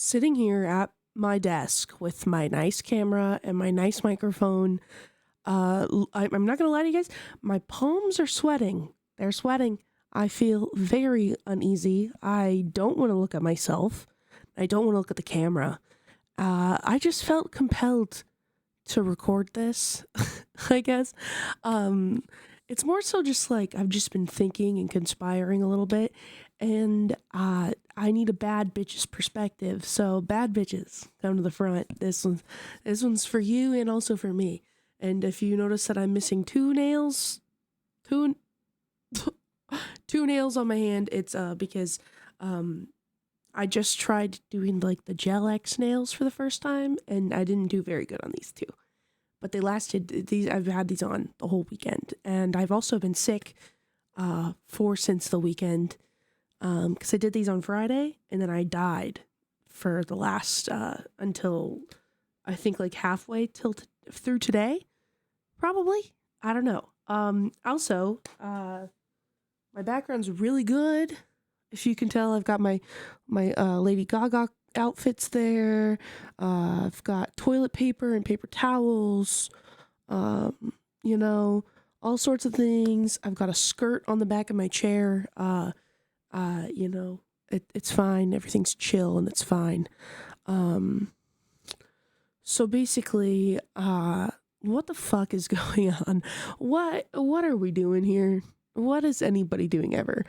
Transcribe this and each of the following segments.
sitting here at my desk with my nice camera and my nice microphone. I'm not gonna lie to you guys. My palms are sweating. They're sweating. I feel very uneasy. I don't want to look at myself. I don't want to look at the camera. I just felt compelled to record this, I guess. It's more so just like I've just been thinking and conspiring a little bit, and I need a bad bitch's perspective. So bad bitches, come to the front. This one's for you and also for me. And if you notice that I'm missing two nails on my hand, it's because I just tried doing like the Gel X nails for the first time, and I didn't do very good on these two. But they lasted, I've had these on the whole weekend. And I've also been sick since the weekend because I did these on Friday, and then I died for the last, until I think like halfway through today, probably. I don't know. Also, my background's really good. If you can tell, I've got my Lady Gaga outfits there. I've got toilet paper and paper towels. All sorts of things. I've got a skirt on the back of my chair. It's fine. Everything's chill and it's fine. So basically, what the fuck is going on? What are we doing here? What is anybody doing ever?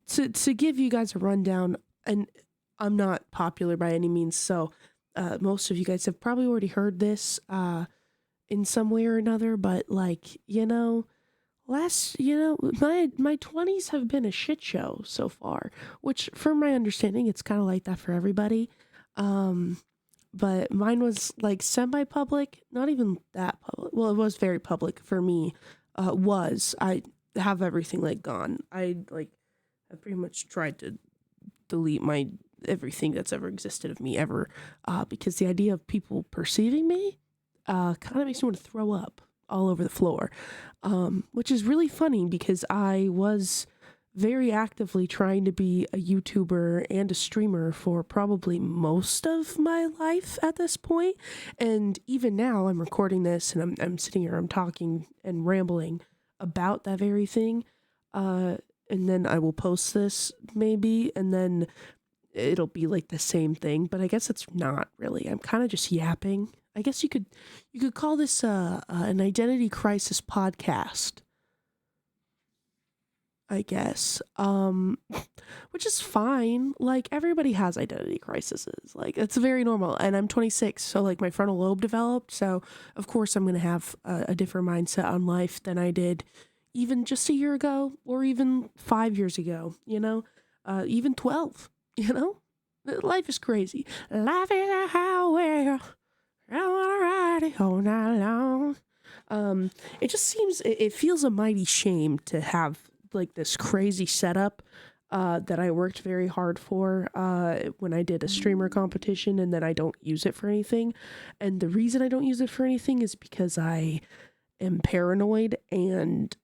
To give you guys a rundown, and I'm not popular by any means, so most of you guys have probably already heard this in some way or another, but my 20s have been a shit show so far, which from my understanding, it's kind of like that for everybody. But mine was like semi-public, not even that public. Well, it was very public for me. I have everything like gone. I pretty much tried to delete everything that's ever existed of me ever, because the idea of people perceiving me kind of makes me want to throw up all over the floor, which is really funny because I was very actively trying to be a YouTuber and a streamer for probably most of my life at this point. And even now I'm recording this and I'm sitting here, I'm talking and rambling about that very thing. And then I will post this maybe, and then it'll be like the same thing, but I guess it's not really. I'm kind of just yapping. I guess you could call this an identity crisis podcast, I guess. Which is fine. Like, everybody has identity crises. Like, it's very normal. And I'm 26, so like my frontal lobe developed. So of course I'm going to have a different mindset on life than I did even just a year ago, or even 5 years ago, even 12, Life is crazy. Life is a highway. I want to ride it all night long. It just seems, it feels a mighty shame to have like this crazy setup that I worked very hard for when I did a streamer competition, and then I don't use it for anything. And the reason I don't use it for anything is because I am paranoid and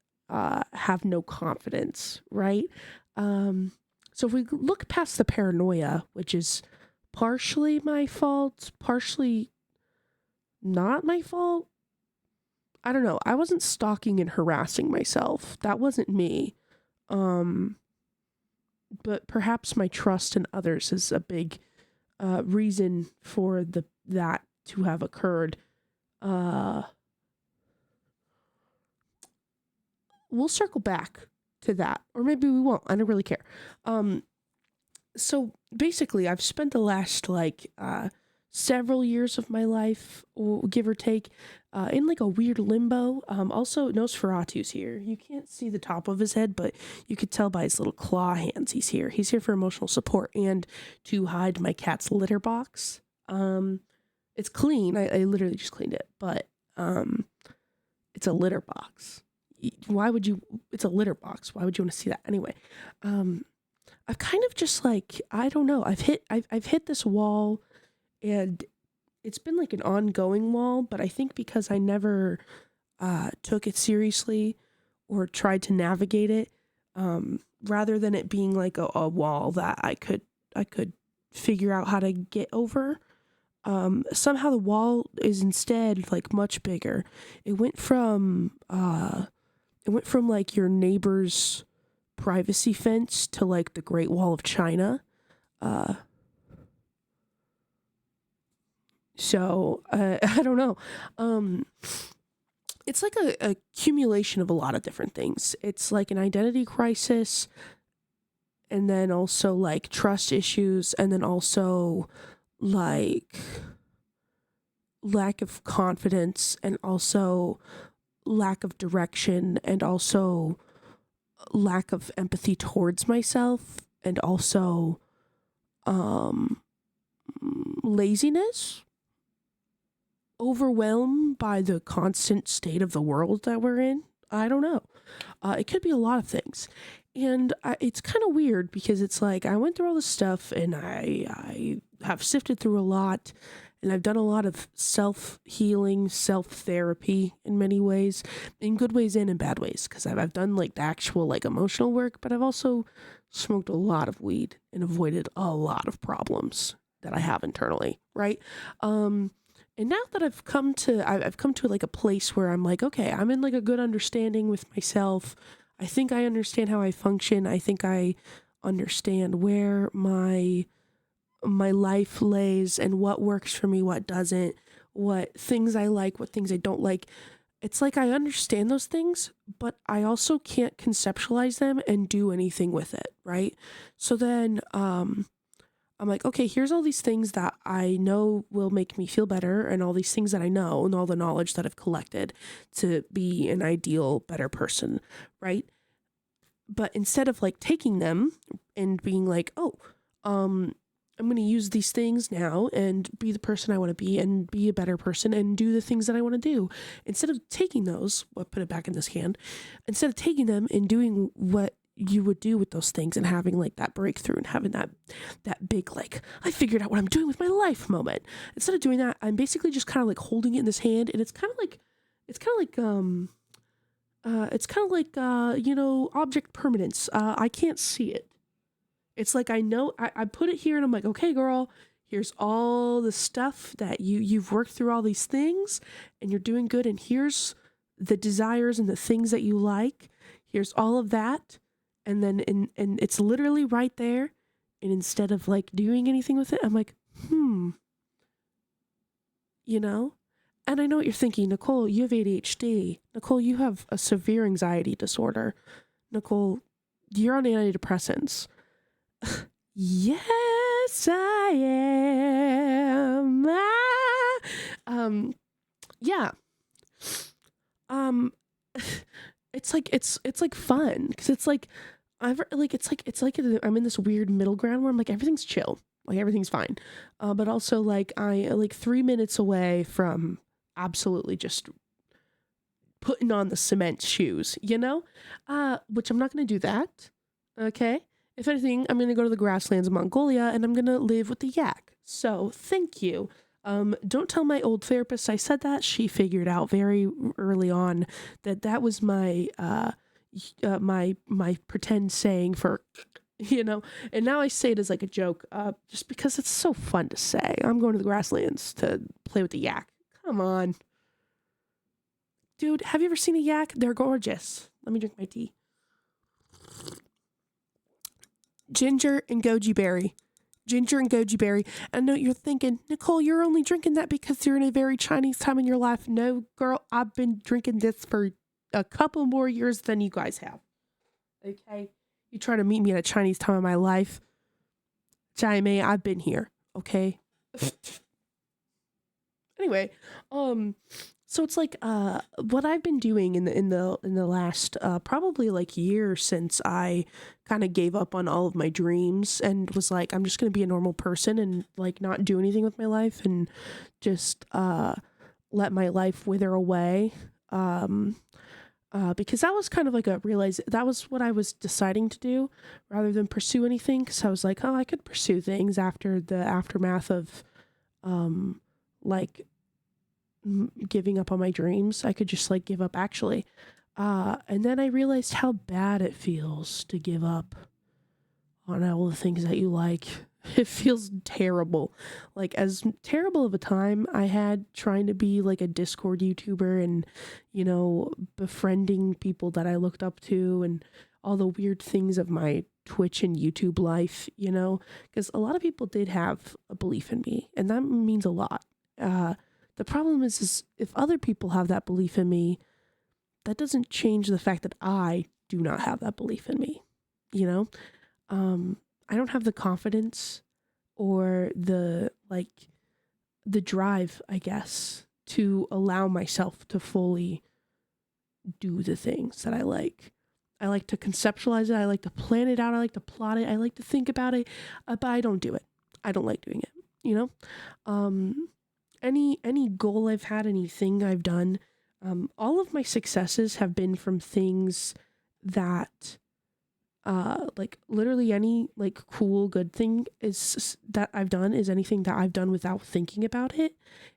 have no confidence, right? So if we look past the paranoia, which is partially my fault, partially not my fault, I don't know. I wasn't stalking and harassing myself. That wasn't me. But perhaps my trust in others is a big reason for that to have occurred. We'll circle back to that, or maybe we won't. I don't really care. So basically, I've spent the last several years of my life, or give or take, in like a weird limbo. Also, Nosferatu's here. You can't see the top of his head, but you could tell by his little claw hands he's here. He's here for emotional support and to hide my cat's litter box. It's clean. I literally just cleaned it, but it's a litter box. It's a litter box. Why would you want to see that anyway? I've kind of just I don't know. I've hit this wall, and it's been like an ongoing wall, but I think because I never took it seriously or tried to navigate it, rather than it being like a wall that I could could figure out how to get over. Somehow the wall is instead like much bigger. It went from like your neighbor's privacy fence to like the Great Wall of China. Uh, so I don't know. Um, it's like a accumulation of a lot of different things. It's like an identity crisis, and then also like trust issues, and then also like lack of confidence, and also lack of direction, and also lack of empathy towards myself, and also um laziness, overwhelmed by the constant state of the world that we're in. I don't know. It could be a lot of things. And it's kind of weird because it's like I went through all this stuff, and I have sifted through a lot, and I've done a lot of self-healing, self-therapy in many ways, in good ways and in bad ways, because I've done like the actual like emotional work, but I've also smoked a lot of weed and avoided a lot of problems that I have internally, right? And now that I've come to like a place where I'm like, okay, I'm in like a good understanding with myself. I think I understand how I function. I think I understand where my life lays and what works for me, what doesn't, what things I like, what things I don't like. It's like I understand those things, but I also can't conceptualize them and do anything with it, right? So then I'm like, okay, here's all these things that I know will make me feel better, and all these things that I know, and all the knowledge that I've collected to be an ideal, better person, right? But instead of like taking them and being like, oh, I'm going to use these things now and be the person I want to be and be a better person and do the things that I want to do. Instead of taking those, well, put it back in this hand, instead of taking them and doing what you would do with those things and having like that breakthrough and having that big, like, I figured out what I'm doing with my life moment. Instead of doing that, I'm basically just kind of like holding it in this hand, and it's kind of like, object permanence. I can't see it. It's like I know I put it here, and I'm like, okay, girl, here's all the stuff that you've worked through, all these things, and you're doing good, and here's the desires and the things that you like. Here's all of that. And then and it's literally right there. And instead of like doing anything with it, I'm like, you know? And I know what you're thinking, Nicole, you have ADHD. Nicole, you have a severe anxiety disorder. Nicole, you're on antidepressants. Yes, I am. Yeah. Um, it's like fun because it's like I'm in this weird middle ground where I'm like everything's chill, like everything's fine, but also like I like 3 minutes away from absolutely just putting on the cement shoes, which I'm not gonna do that. Okay. If anything, I'm going to go to the grasslands of Mongolia, and I'm going to live with the yak. So thank you. Don't tell my old therapist I said that. She figured out very early on that was my my pretend saying for, and now I say it as like a joke, just because it's so fun to say. I'm going to the grasslands to play with the yak. Come on. Dude, have you ever seen a yak? They're gorgeous. Let me drink my tea. Ginger and goji berry. Ginger and goji berry. I know you're thinking, Nicole, you're only drinking that because you're in a very Chinese time in your life. No, girl, I've been drinking this for a couple more years than you guys have. Okay? You try to meet me at a Chinese time in my life. Jaime, I've been here. Okay? Anyway, so it's like what I've been doing in the last probably like year since I kind of gave up on all of my dreams and was like, I'm just gonna be a normal person and like not do anything with my life and just let my life wither away. Because that was kind of like that was what I was deciding to do rather than pursue anything. Because I was like, oh, I could pursue things after the aftermath of like giving up on my dreams. I could just like give up actually. And then I realized how bad it feels to give up on all the things that you like It feels terrible. Like, as terrible of a time I had trying to be like a Discord YouTuber and, befriending people that I looked up to and all the weird things of my Twitch and YouTube life, because a lot of people did have a belief in me, and that means a lot. The problem is if other people have that belief in me, that doesn't change the fact that I do not have that belief in me, you know? I don't have the confidence or the drive, I guess, to allow myself to fully do the things that I like. I like to conceptualize it. I like to plan it out. I like to plot it. I like to think about it, but I don't do it. I don't like doing it, any goal I've had, anything I've done, all of my successes have been from things that like literally any like cool good thing is that I've done is anything that I've done without thinking about it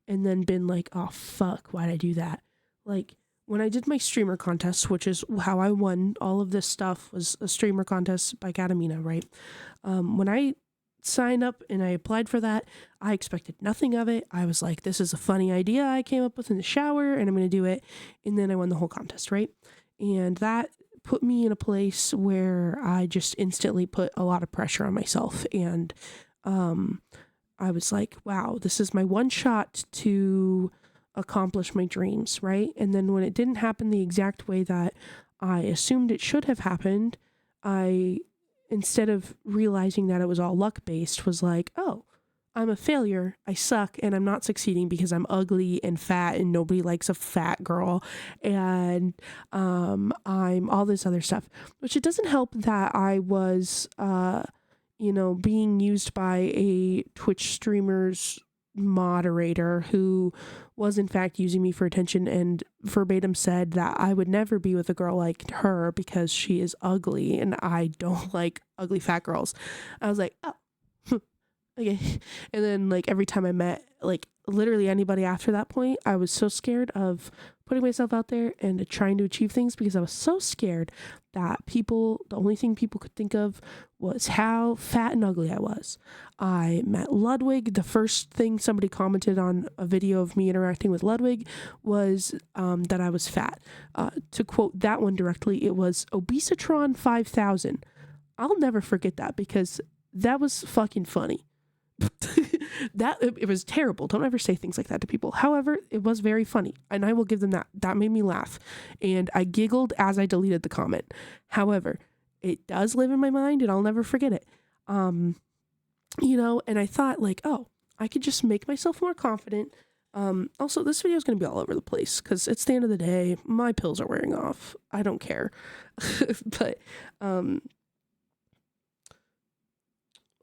and then been like, oh fuck, why'd I do that? Like when I did my streamer contest, which is how I won all of this stuff, was a streamer contest by Katamina, right? When I signed up and I applied for that, I expected nothing of it. I was like, this is a funny idea I came up with in the shower and I'm going to do it. And then I won the whole contest, right? And that put me in a place where I just instantly put a lot of pressure on myself. And I was like, wow, this is my one shot to accomplish my dreams, right? And then when it didn't happen the exact way that I assumed it should have happened, I, instead of realizing that it was all luck based, was like, oh, I'm a failure, I suck, and I'm not succeeding because I'm ugly and fat and nobody likes a fat girl, and I'm all this other stuff, which it doesn't help that I was being used by a Twitch streamer's moderator who was in fact using me for attention and verbatim said that I would never be with a girl like her because she is ugly and I don't like ugly fat girls. I was like, oh, okay. And then like every time I met like literally anybody after that point, I was so scared of putting myself out there and trying to achieve things because I was so scared that the only thing people could think of was how fat and ugly I was. I met Ludwig. The first thing somebody commented on a video of me interacting with Ludwig was that I was fat. To quote that one directly, it was Obesitron 5000. I'll never forget that because that was fucking funny. It was terrible. Don't ever say things like that to people. However, it was very funny and I will give them that made me laugh and I giggled as I deleted the comment. However, it does live in my mind and I'll never forget it. And I thought like, oh, I could just make myself more confident. Also this video is going to be all over the place because it's the end of the day. My pills are wearing off. I don't care. But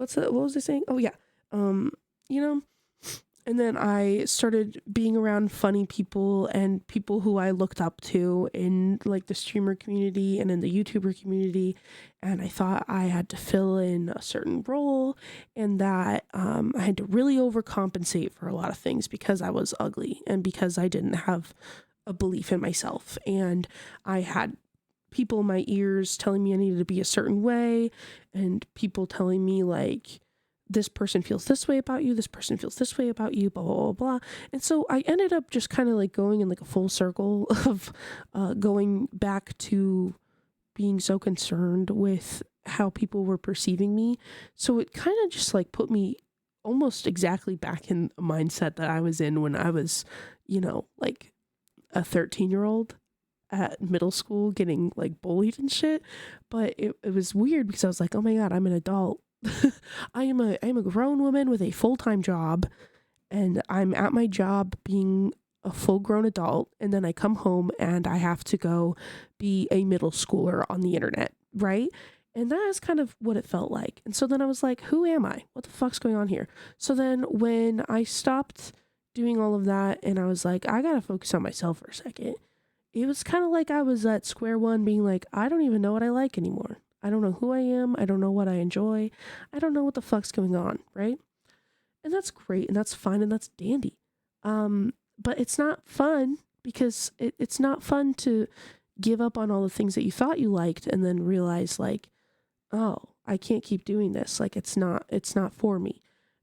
what was I saying? Oh yeah. And then I started being around funny people and people who I looked up to in like the streamer community and in the YouTuber community. And I thought I had to fill in a certain role and that I had to really overcompensate for a lot of things because I was ugly and because I didn't have a belief in myself. And I had people in my ears telling me I needed to be a certain way and people telling me like, this person feels this way about you, this person feels this way about you, blah, blah, blah, blah. And so I ended up just kind of like going in like a full circle of going back to being so concerned with how people were perceiving me. So it kind of just like put me almost exactly back in a mindset that I was in when I was, like a 13-year-old at middle school getting like bullied and shit. But it was weird because I was like, oh my God, I'm an adult. I am a grown woman with a full-time job and I'm at my job being a full-grown adult and then I come home and I have to go be a middle schooler on the internet, right? And that is kind of what it felt like. And so then I was like, who am I? What the fuck's going on here? So then when I stopped doing all of that and I was like, I gotta focus on myself for a second, it was kind of like I was at square one being like, I don't even know what I like anymore. I don't know who I am. I don't know what I enjoy. I don't know what the fuck's going on, right? And that's great and that's fine and that's dandy. But it's not fun because it's not fun to give up on all the things that you thought you liked and then realize like, oh, I can't keep doing this. Like, it's not for me.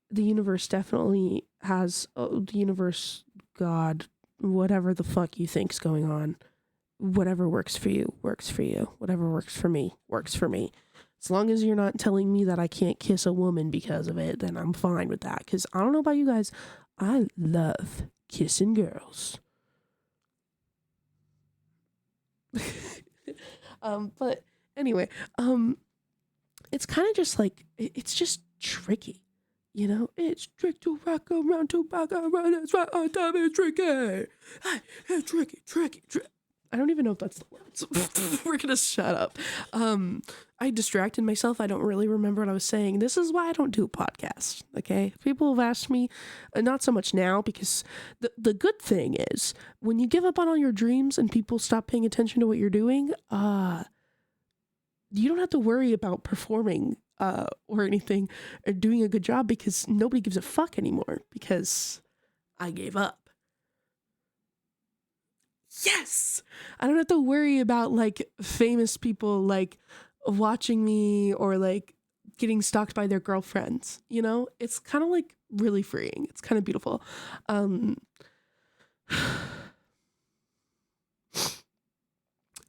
The universe definitely has, the universe, God, whatever the fuck you think's going on, whatever works for you, works for you. Whatever works for me, works for me. As long as you're not telling me that I can't kiss a woman because of it, then I'm fine with that. Because I don't know about you guys, I love kissing girls. But anyway, it's kind of just like, it's just tricky. You know, it's tricky to rock around, to back around, that's right, on time is tricky. Hey, tricky. I don't even know if that's the words. We're gonna shut up. I distracted myself. I don't really remember what I was saying. This is why I don't do podcasts, okay? People have asked me, not so much now, because the good thing is, when you give up on all your dreams and people stop paying attention to what you're doing, you don't have to worry about performing or anything, or doing a good job, because nobody gives a fuck anymore, because I gave up. Yes! I don't have to worry about, like, famous people, like, watching me, or, like, getting stalked by their girlfriends, you know? It's kind of, like, really freeing. It's kind of beautiful.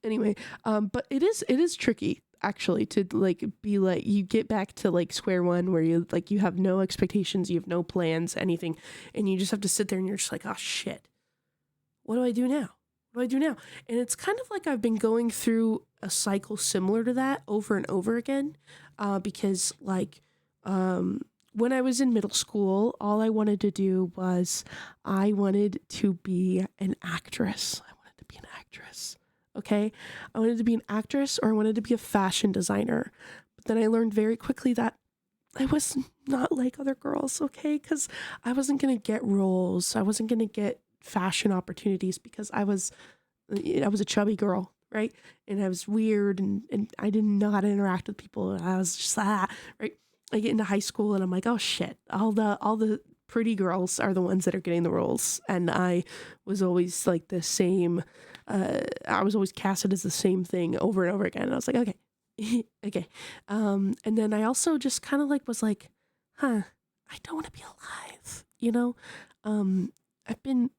Anyway, but it is tricky, actually, to, like, be like, you get back to, like, square one, where you, like, you have no expectations, you have no plans, anything, and you just have to sit there and you're just like, oh shit, what do I do now? What do I do now? And it's kind of like I've been going through a cycle similar to that over and over again, because, like, when I was in middle school, all I wanted to do was, I wanted to be an actress. Okay? I wanted to be an actress, or I wanted to be a fashion designer. But then I learned very quickly that I was not like other girls, okay? Because I wasn't going to get roles. I wasn't going to get fashion opportunities, because I was a chubby girl, right? And I was weird, and I didn't know how to interact with people. And I was just, right? I get into high school and I'm like, oh shit, all the pretty girls are the ones that are getting the roles. And I was always like the same, I was always casted as the same thing over and over again. And I was like, okay. Okay. And then I also just kind of like was like, I don't want to be alive, you know? I've been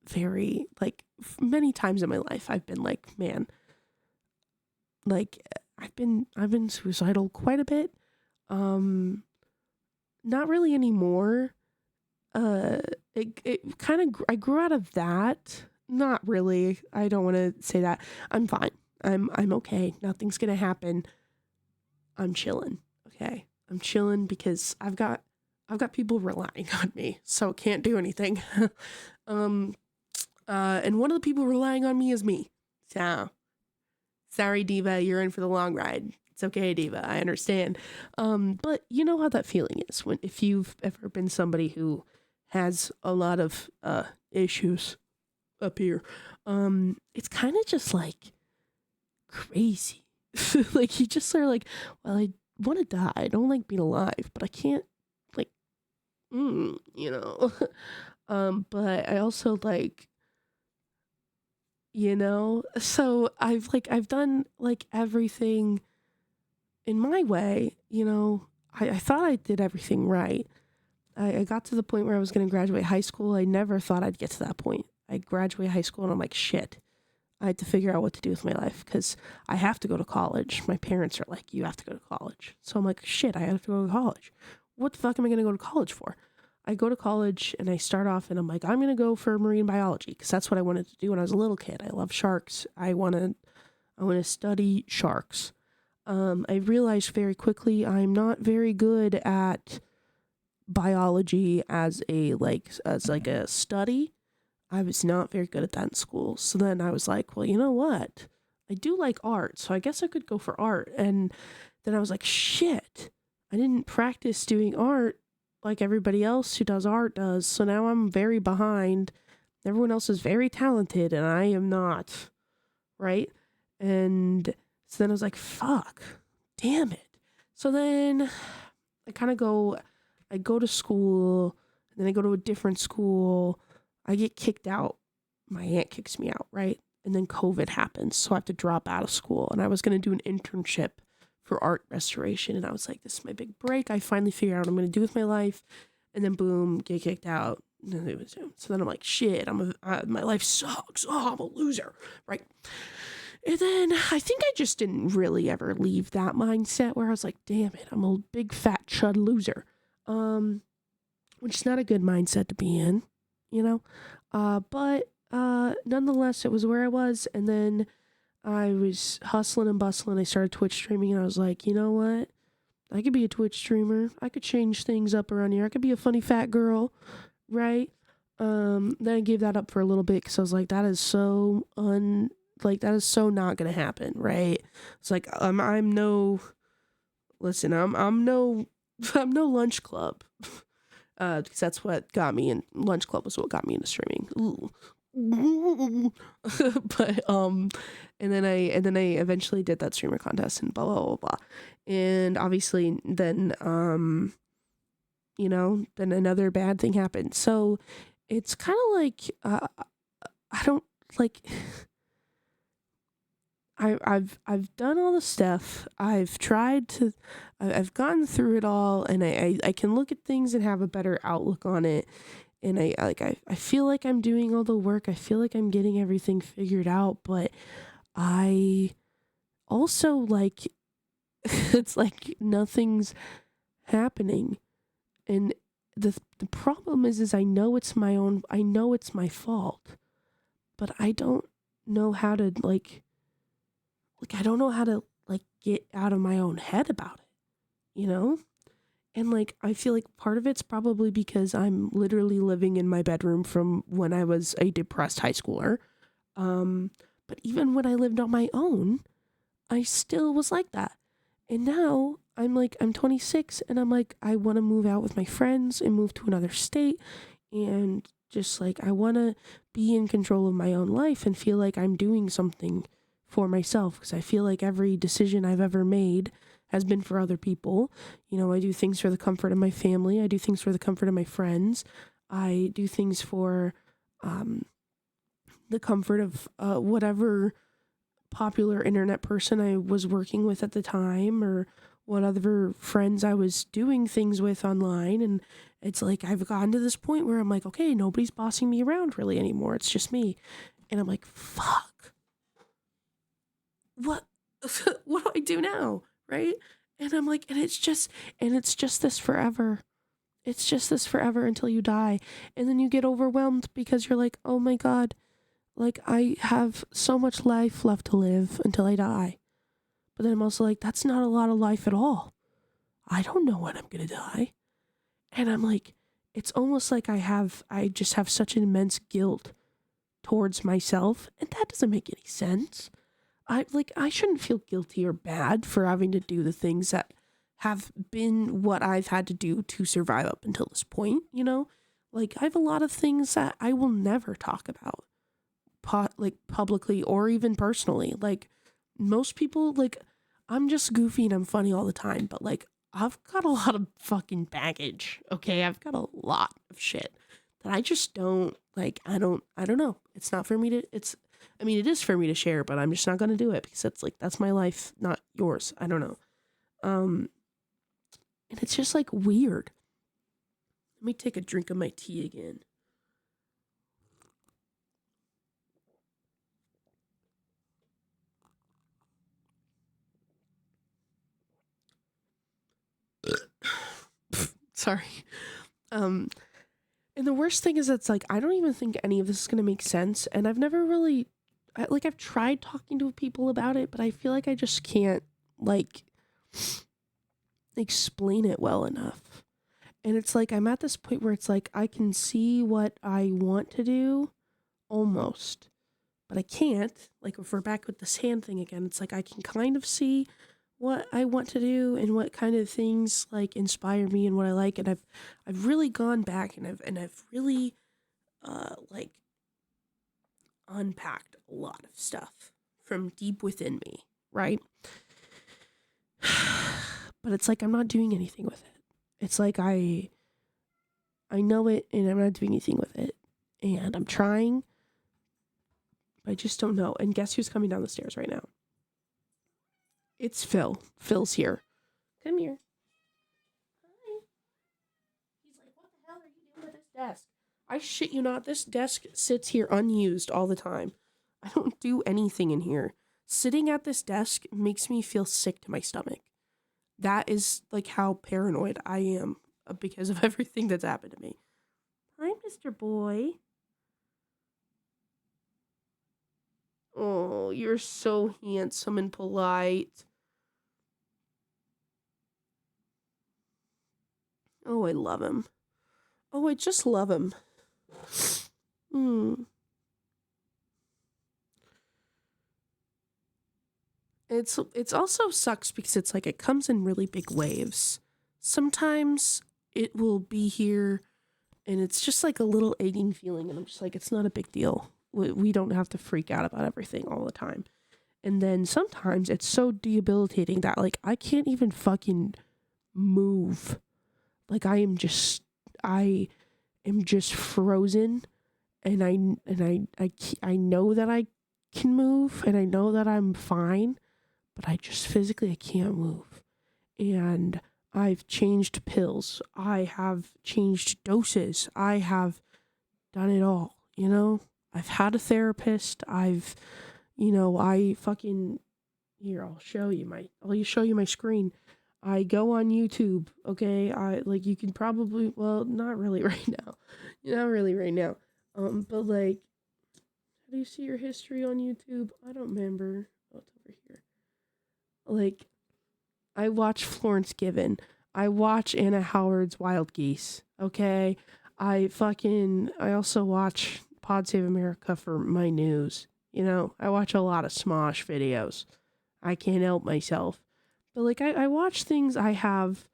very, like, many times in my life, I've been like, man, like, I've been suicidal quite a bit. Not really anymore. It kind of, I grew out of that. Not really. I don't want to say that. I'm fine. I'm okay. Nothing's gonna happen. I'm chilling. Okay. I'm chilling because I've got people relying on me, so can't do anything. And one of the people relying on me is me. So, sorry, diva, you're in for the long ride. It's okay, diva, I understand. But you know how that feeling is if you've ever been somebody who has a lot of issues up here. It's kind of just like crazy. Like, you just are like, well, I want to die. I don't like being alive, but I can't, like, you know. But I also, like, you know, so I've done, like, everything in my way, you know. I thought I did everything right. I got to the point where I was going to graduate high school. I never thought I'd get to that point. I graduate high school and I'm like, shit, I had to figure out what to do with my life, because I have to go to college. My parents are like, you have to go to college. So I'm like, shit, I have to go to college. What the fuck am I going to go to college for? I go to college and I start off and I'm like, I'm going to go for marine biology, because that's what I wanted to do when I was a little kid. I love sharks. I want to study sharks. I realized very quickly I'm not very good at biology as a study. I was not very good at that in school. So then I was like, well, you know what? I do like art, so I guess I could go for art. And then I was like, shit, I didn't practice doing art like everybody else who does art does. So now I'm very behind. Everyone else is very talented and I am not, right? And so then I was like, fuck, damn it. So then I go to school, and then I go to a different school. I get kicked out. My aunt kicks me out, right? And then COVID happens, so I have to drop out of school. And I was going to do an internship for art restoration. And I was like, this is my big break. I finally figured out what I'm going to do with my life. And then boom, get kicked out. So then I'm like, shit, my life sucks. Oh, I'm a loser. Right. And then I think I just didn't really ever leave that mindset where I was like, damn it, I'm a big fat chud loser. Which is not a good mindset to be in, you know? But nonetheless, it was where I was. And then I was hustling and bustling. I started Twitch streaming and I was like, you know what? I could be a Twitch streamer. I could change things up around here. I could be a funny fat girl, right? Then I gave that up for a little bit because I was like, that is so that is so not gonna happen, right? It's like I'm no lunch club. Because that's what got me in lunch club was what got me into streaming. Ooh. But and then I eventually did that streamer contest and blah blah blah blah. And obviously then then another bad thing happened. So it's kind of like I don't like I've done all the stuff. I've gotten through it all, and I can look at things and have a better outlook on it. And I feel like I'm doing all the work. I feel like I'm getting everything figured out, but I also like it's like nothing's happening. And the problem is I know it's my fault, but I don't know how to I don't know how to get out of my own head about it, you know? And I feel like part of it's probably because I'm literally living in my bedroom from when I was a depressed high schooler. But even when I lived on my own, I still was like that. And now I'm 26 and I'm like, I want to move out with my friends and move to another state. And just I want to be in control of my own life and feel like I'm doing something for myself, because I feel like every decision I've ever made has been for other people. You know, I do things for the comfort of my family. I do things for the comfort of my friends. I do things for the comfort of whatever popular internet person I was working with at the time, or what other friends I was doing things with online. And it's like I've gotten to this point where I'm like, okay, nobody's bossing me around really anymore. It's just me. And I'm like, fuck. What what do I do now, right? And I'm like, and it's just this forever. It's just this forever until you die. And then you get overwhelmed because you're like, oh my god, I have so much life left to live until I die. But then I'm also like, that's not a lot of life at all. I don't know when I'm gonna die. And I'm like, it's almost like I just have such an immense guilt towards myself, and that doesn't make any sense. I shouldn't feel guilty or bad for having to do the things that have been what I've had to do to survive up until this point, you know? I have a lot of things that I will never talk about publicly or even personally. Most people, I'm just goofy and I'm funny all the time, but I've got a lot of fucking baggage, okay? I've got a lot of shit that I just don't, I don't know. It's not for me to, it is for me to share, but I'm just not going to do it because that's my life, not yours. I don't know. And it's just weird. Let me take a drink of my tea again. Sorry. And the worst thing is I don't even think any of this is going to make sense. And I've never really, I've tried talking to people about it, but I feel like I just can't, explain it well enough. And it's I'm at this point where it's I can see what I want to do, almost, but I can't. If we're back with this hand thing again, it's I can kind of see what I want to do and what kind of things inspire me and what I like. And I've really gone back and I've really unpacked a lot of stuff from deep within me, right? But it's I'm not doing anything with it. It's I know it and I'm not doing anything with it. And I'm trying, but I just don't know. And guess who's coming down the stairs right now? It's Phil. Phil's here. Come here. Hi. He's like, what the hell are you doing with this desk? I shit you not, this desk sits here unused all the time. I don't do anything in here. Sitting at this desk makes me feel sick to my stomach. That is like how paranoid I am because of everything that's happened to me. Hi, Mr. Boy. Oh, you're so handsome and polite. Oh, I love him. Oh, I just love him. It's also sucks because it's like it comes in really big waves. Sometimes it will be here and it's just like a little aching feeling and I'm just like, it's not a big deal. We don't have to freak out about everything all the time. And then sometimes it's so debilitating that like I can't even fucking move. Like I am just frozen and I know that I can move and I know that I'm fine, but I just physically I can't move. And I've changed pills. I have changed doses. I have done it all, you know? I've had a therapist. I fucking here, I'll show you my screen. I go on YouTube, okay? You can probably, well, not really right now. Not really right now. But like, how do you see your history on YouTube? I don't remember. Oh, it's over here. Like, I watch Florence Given. I watch Anna Howard's Wild Geese, okay? I also watch Pod Save America for my news. You know, I watch a lot of Smosh videos. I can't help myself. But like I watch things. I have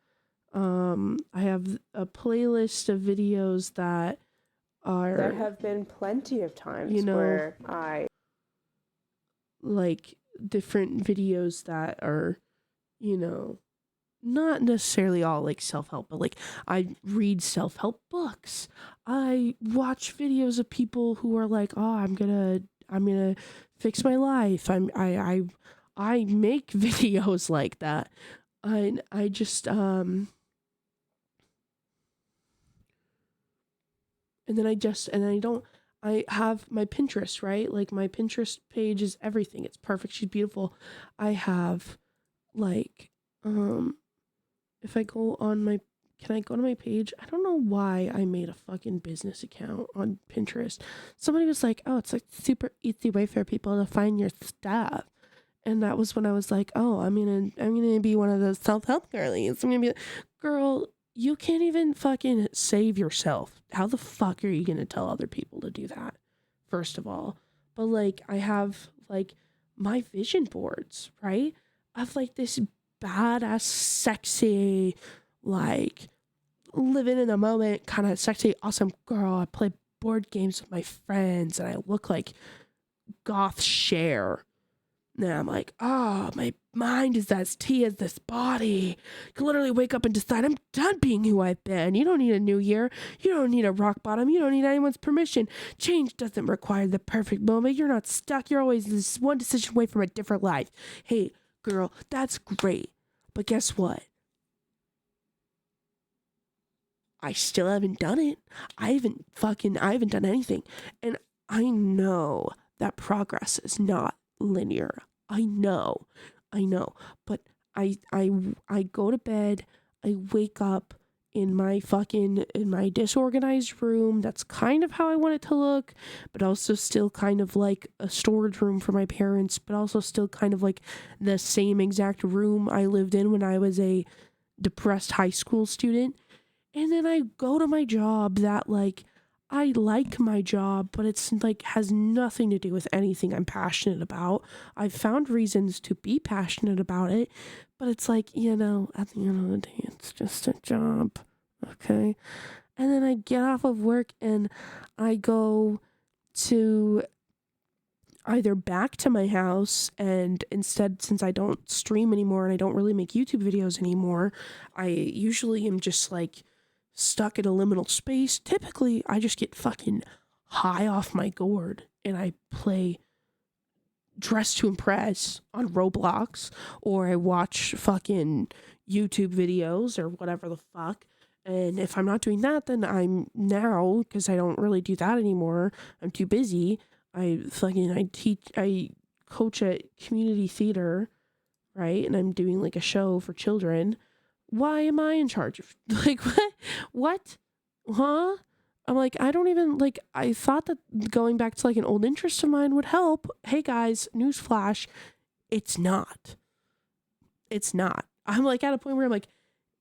a playlist of videos that are, there have been plenty of times where I like different videos that are, not necessarily all like self-help, but like I read self-help books. I watch videos of people who are like, oh, I'm gonna fix my life. I make videos like that. I just and then I have my Pinterest, right? Like my Pinterest page is everything. It's perfect. She's beautiful. I have like if I go on my, can I go to my page? I don't know why I made a fucking business account on Pinterest. Somebody was like, oh, it's like super easy way for people to find your stuff. And that was when I was like, oh, I'm gonna be one of those self-help girlies. I'm gonna be, girl, you can't even fucking save yourself. How the fuck are you gonna tell other people to do that? First of all. But like, I have like my vision boards, right? Of like this badass, sexy, like living in the moment, kind of sexy, awesome girl. I play board games with my friends and I look like goth Cher. And I'm like, oh, my mind is as tea as this body. I can literally wake up and decide I'm done being who I've been. You don't need a new year. You don't need a rock bottom. You don't need anyone's permission. Change doesn't require the perfect moment. You're not stuck. You're always this one decision away from a different life. Hey, girl, that's great. But guess what? I still haven't done it. I haven't done anything. And I know that progress is not linear. I know. But I go to bed, I wake up in my disorganized room. That's kind of how I want it to look, but also still kind of like a storage room for my parents, but also still kind of like the same exact room I lived in when I was a depressed high school student. And then I go to my job that like I like my job, but it's like has nothing to do with anything I'm passionate about. I've found reasons to be passionate about it, but it's like, at the end of the day, it's just a job. Okay. And then I get off of work and I go to either back to my house, and instead, since I don't stream anymore and I don't really make YouTube videos anymore, I usually am just like stuck in a liminal space. Typically, I just get fucking high off my gourd and I play Dress to Impress on Roblox, or I watch fucking YouTube videos or whatever the fuck. And if I'm not doing that, then I'm now, because I don't really do that anymore, I'm too busy. I coach at community theater, right? And I'm doing like a show for children. Why am I in charge of, like, what? Huh? I'm like, I don't even, like, I thought that going back to like an old interest of mine would help. Hey guys, newsflash, it's not. It's not. I'm like at a point where I'm like,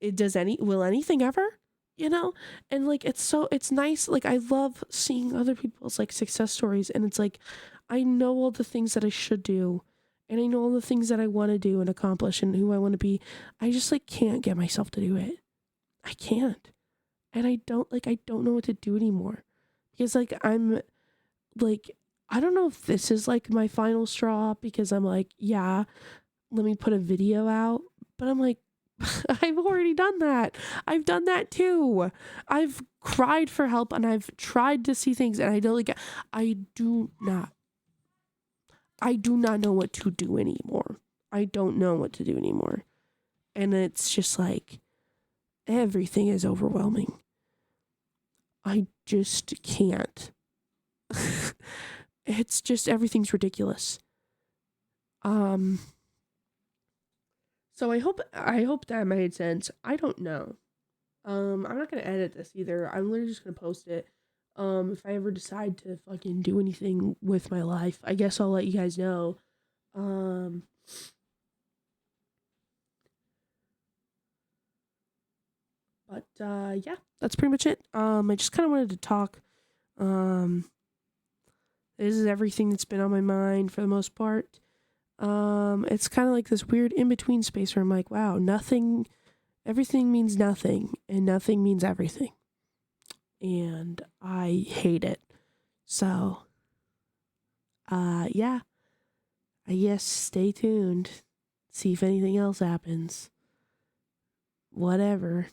will anything ever? You know? And like, it's nice. Like, I love seeing other people's like success stories. And it's like, I know all the things that I should do. And I know all the things that I want to do and accomplish and who I want to be. I just like can't get myself to do it. I can't. And I don't know what to do anymore. Because like, I'm like, I don't know if this is like my final straw, because I'm like, yeah, let me put a video out. But I'm like, I've already done that. I've done that too. I've cried for help and I've tried to see things, and I do not know what to do anymore. I don't know what to do anymore. And it's just like, everything is overwhelming. I just can't. It's just, everything's ridiculous. So I hope that made sense. I don't know. I'm not gonna edit this either. I'm literally just gonna post it. If I ever decide to fucking do anything with my life, I guess I'll let you guys know. But yeah, that's pretty much it. I just kind of wanted to talk. This is everything that's been on my mind for the most part. It's kind of like this weird in-between space where I'm like, wow, everything means nothing, and nothing means everything. And I hate it. So, yeah, I guess stay tuned. See if anything else happens. Whatever.